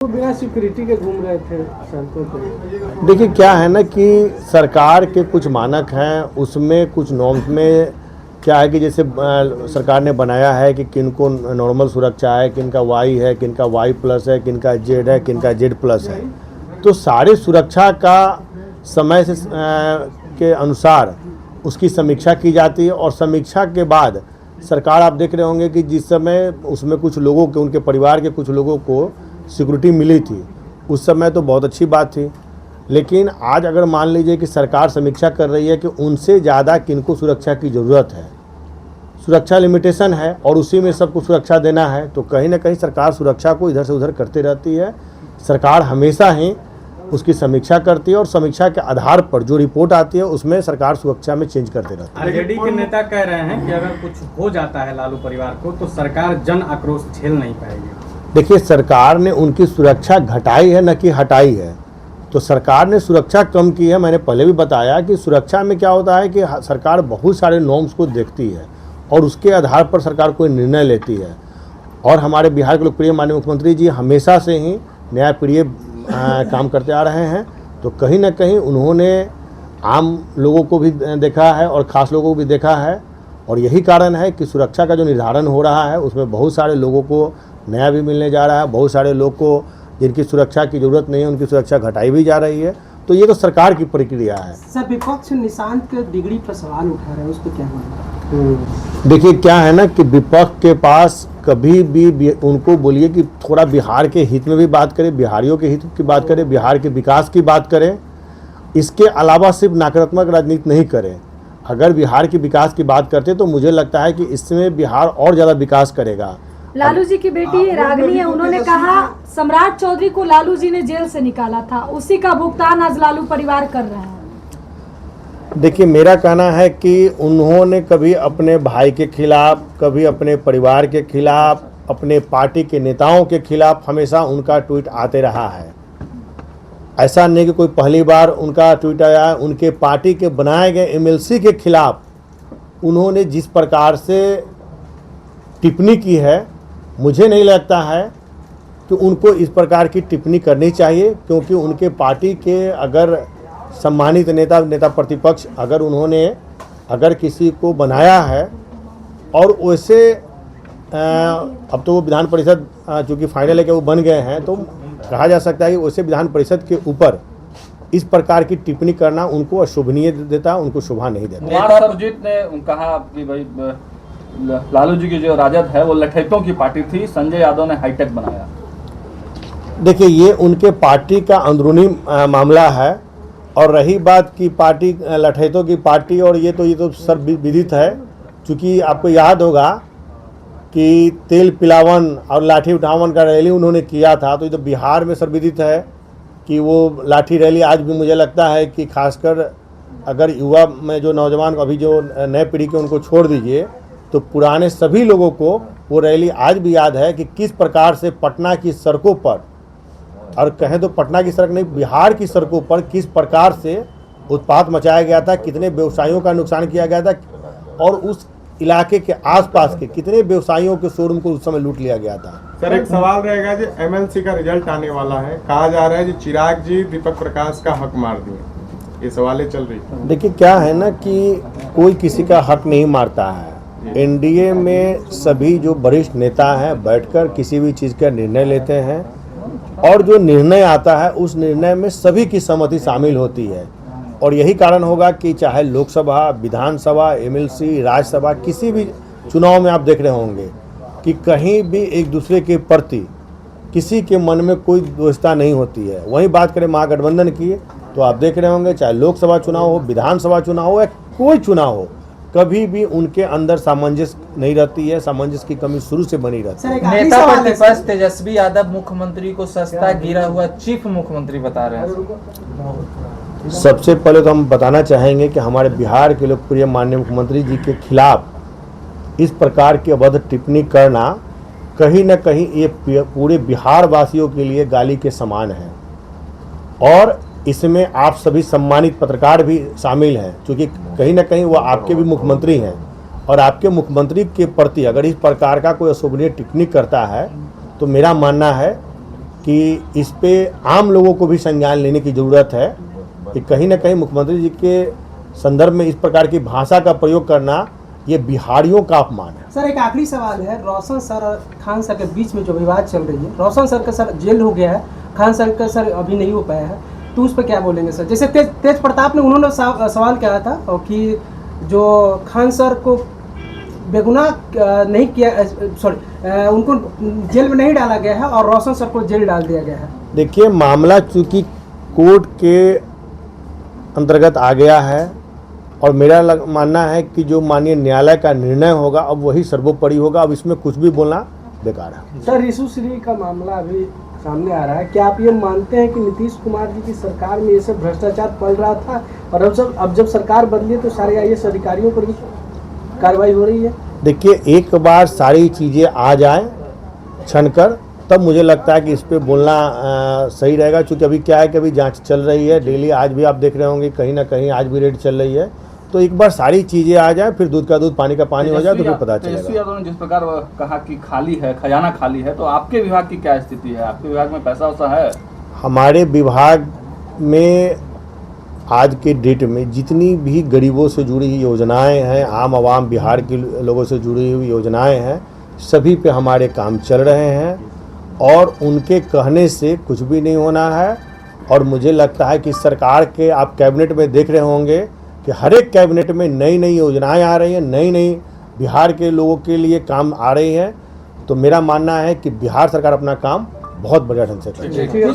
वो बिना सिक्योरिटी के घूम रहे थे सड़कों पे। देखिए क्या है ना कि सरकार के कुछ मानक हैं, उसमें कुछ नॉर्म्स में क्या है कि जैसे सरकार ने बनाया है कि किनको नॉर्मल सुरक्षा है, किनका वाई है, किनका वाई प्लस है, किनका जेड है, किनका जेड प्लस है। तो सारे सुरक्षा का समय से के अनुसार उसकी समीक्षा की जाती है और समीक्षा के बाद सरकार, आप देख रहे होंगे कि जिस समय उसमें कुछ लोगों के, उनके परिवार के कुछ लोगों को सिक्योरिटी मिली थी, उस समय तो बहुत अच्छी बात थी। लेकिन आज अगर मान लीजिए कि सरकार समीक्षा कर रही है कि उनसे ज़्यादा किनको सुरक्षा की ज़रूरत है, सुरक्षा लिमिटेशन है और उसी में सबको सुरक्षा देना है, तो कहीं ना कहीं सरकार सुरक्षा को इधर से उधर करती रहती है। सरकार हमेशा ही उसकी समीक्षा करती है और समीक्षा के आधार पर जो रिपोर्ट आती है उसमें सरकार सुरक्षा में चेंज करते रहती है। आरजेडी के नेता कह रहे हैं कि अगर कुछ हो जाता है लालू परिवार को तो सरकार जन आक्रोश झेल नहीं पाएगी। देखिए, सरकार ने उनकी सुरक्षा घटाई है, न कि हटाई है। तो सरकार ने सुरक्षा कम की है। मैंने पहले भी बताया कि सुरक्षा में क्या होता है कि सरकार बहुत सारे नॉर्म्स को देखती है और उसके आधार पर सरकार कोई निर्णय लेती है। और हमारे बिहार के लोकप्रिय माननीय मुख्यमंत्री जी हमेशा से ही न्यायप्रिय काम करते आ रहे हैं। तो कहीं ना कहीं उन्होंने आम लोगों को भी देखा है और ख़ास लोगों को भी देखा है, और यही कारण है कि सुरक्षा का जो निर्धारण हो रहा है उसमें बहुत सारे लोगों को नया भी मिलने जा रहा है, बहुत सारे लोग को जिनकी सुरक्षा की ज़रूरत नहीं है उनकी सुरक्षा घटाई भी जा रही है। तो ये तो सरकार की प्रक्रिया है। सर, विपक्ष निशांत के डिग्री पर सवाल उठा रहे हैं, उसको क्या मानते? देखिए क्या है ना कि विपक्ष के पास कभी भी उनको बोलिए कि थोड़ा बिहार के हित में भी बात करें, बिहारियों के हित की बात करें, बिहार के विकास की बात करें, इसके अलावा सिर्फ नकारात्मक राजनीति नहीं करें। अगर बिहार के विकास की बात करते तो मुझे लगता है कि इसमें बिहार और ज़्यादा विकास करेगा। लालू जी की बेटी रागनी है, उन्होंने कहा सम्राट चौधरी को लालू जी ने जेल से निकाला था, उसी का भुगतान आज लालू परिवार कर रहा है। देखिए, मेरा कहना है कि उन्होंने कभी अपने भाई के खिलाफ, कभी अपने परिवार के खिलाफ, अपने पार्टी के नेताओं के खिलाफ हमेशा उनका ट्वीट आते रहा है। ऐसा नहीं कि कोई पहली बार उनका ट्वीट आया है। उनके पार्टी के बनाए गए एमएलसी के खिलाफ उन्होंने जिस प्रकार से टिप्पणी की है, मुझे नहीं लगता है कि उनको इस प्रकार की टिप्पणी करनी चाहिए, क्योंकि उनके पार्टी के अगर सम्मानित नेता प्रतिपक्ष अगर किसी को बनाया है और वैसे अब तो वो विधान परिषद चूँकि फाइनल है कि वो बन गए हैं, तो कहा जा सकता है कि वैसे विधान परिषद के ऊपर इस प्रकार की टिप्पणी करना उनको अशोभनीय देता, उनको शोभा नहीं देता। सुरजीत ने कहा कि भाई लालू जी की जो राजद है वो लठैतों की पार्टी थी, संजय यादव ने हाईटेक बनाया। देखिए, ये उनके पार्टी का अंदरूनी मामला है। और रही बात की पार्टी लठैतों की पार्टी, और ये तो सर्वविदित है। चूँकि आपको याद होगा कि तेल पिलावन और लाठी उठावन का रैली उन्होंने किया था, तो ये तो बिहार में सर्वविदित है कि वो लाठी रैली आज भी मुझे लगता है कि खासकर अगर युवा में जो नौजवान अभी जो नए पीढ़ी के उनको छोड़ दीजिए, तो पुराने सभी लोगों को वो रैली आज भी याद है कि किस प्रकार से पटना की सड़कों पर, और कहें तो पटना की सड़क नहीं, बिहार की सड़कों पर किस प्रकार से उत्पात मचाया गया था, कितने व्यवसायियों का नुकसान किया गया था, और उस इलाके के आसपास के कितने व्यवसायियों के शोरूम को उस समय लूट लिया गया था। सर, एक सवाल रहेगा जी, एमएलसी का रिजल्ट आने वाला है, कहा जा रहा है कि चिराग जी दीपक प्रकाश का हक मार दिए, ये सवालें चल रही है। देखिए क्या है ना कि कोई किसी का हक नहीं मारता है। एनडीए में सभी जो वरिष्ठ नेता हैं बैठकर किसी भी चीज़ का निर्णय लेते हैं, और जो निर्णय आता है उस निर्णय में सभी की सहमति शामिल होती है। और यही कारण होगा कि चाहे लोकसभा, विधानसभा, एमएलसी, राज्यसभा, किसी भी चुनाव में आप देख रहे होंगे कि कहीं भी एक दूसरे के प्रति किसी के मन में कोई दोस्ता नहीं होती है। वहीं बात करें महागठबंधन की, तो आप देख रहे होंगे चाहे लोकसभा चुनाव हो, विधानसभा चुनाव हो या कोई चुनाव हो, कभी भी उनके अंदर सामंजस्य नहीं रहती है। सामंजस्य की कमी शुरू से बनी रहती है। नेता प्रतिपक्ष तेजस्वी यादव मुख्यमंत्री को सस्ता गिरा हुआ चीफ मुख्यमंत्री बता रहे हैं। सबसे पहले तो हम बताना चाहेंगे कि हमारे बिहार के लोकप्रिय माननीय मुख्यमंत्री जी के खिलाफ इस प्रकार की अभद्र टिप्पणी करना कहीं न कहीं ये पूरे बिहार वासियों के लिए गाली के समान है। और इसमें आप सभी सम्मानित पत्रकार भी शामिल हैं, क्योंकि कहीं ना कहीं वो आपके भी मुख्यमंत्री हैं, और आपके मुख्यमंत्री के प्रति अगर इस प्रकार का कोई अशोभनीय टिप्पणी करता है तो मेरा मानना है कि इस पे आम लोगों को भी संज्ञान लेने की ज़रूरत है कि कहीं ना कहीं मुख्यमंत्री जी के संदर्भ में इस प्रकार की भाषा का प्रयोग करना ये बिहारियों का अपमान है। सर एक आखिरी सवाल है, रोशन सर और खान सर के बीच में जो विवाद चल रही है, रोशन सर का सर जेल हो गया है, खान सर का सर अभी नहीं हो पाया है, तो उस पर क्या बोलेंगे सर? जैसे तेज प्रताप ने उन्होंने सवाल किया था और कि जो खान सर को बेगुनाह नहीं किया, सॉरी उनको जेल में नहीं डाला गया है और रोशन सर को जेल डाल दिया गया है। देखिए, मामला चूंकि कोर्ट के अंतर्गत आ गया है और मेरा मानना है कि जो माननीय न्यायालय का निर्णय होगा अब वही सर्वोपरि होगा। अब इसमें कुछ भी बोलना बेकार है। सर रिशु श्री का मामला अभी सामने आ रहा है, क्या आप ये मानते हैं कि नीतीश कुमार जी की सरकार में ये सब भ्रष्टाचार पल रहा था और अब जब सरकार बदली तो सारे IAS अधिकारियों पर भी कार्रवाई हो रही है? देखिए, एक बार सारी चीज़ें आ जाएं छनकर तब मुझे लगता है कि इस पे बोलना सही रहेगा, क्योंकि अभी क्या है कि अभी जांच चल रही है डेली। आज भी आप देख रहे होंगे कहीं ना कहीं आज भी रेड चल रही है, तो एक बार सारी चीज़ें आ जाए फिर दूध का दूध पानी का पानी हो जाए तो फिर पता तेजस्वी चलेगा। यादव ने जिस प्रकार कहा कि खाली है, खजाना खाली है, तो आपके विभाग की क्या स्थिति है? आपके विभाग में पैसा वैसा है? हमारे विभाग में आज के डेट में जितनी भी गरीबों से जुड़ी हुई योजनाएं हैं, आम आवाम बिहार के लोगों से जुड़ी हुई योजनाएं हैं, सभी पे हमारे काम चल रहे हैं और उनके कहने से कुछ भी नहीं होना है। और मुझे लगता है कि सरकार के आप कैबिनेट में देख रहे होंगे कि हर एक कैबिनेट में नई नई योजनाएं आ रही हैं, नई नई बिहार के लोगों के लिए काम आ रही हैं। तो मेरा मानना है कि बिहार सरकार अपना काम बहुत बढ़िया ढंग से कर रही है।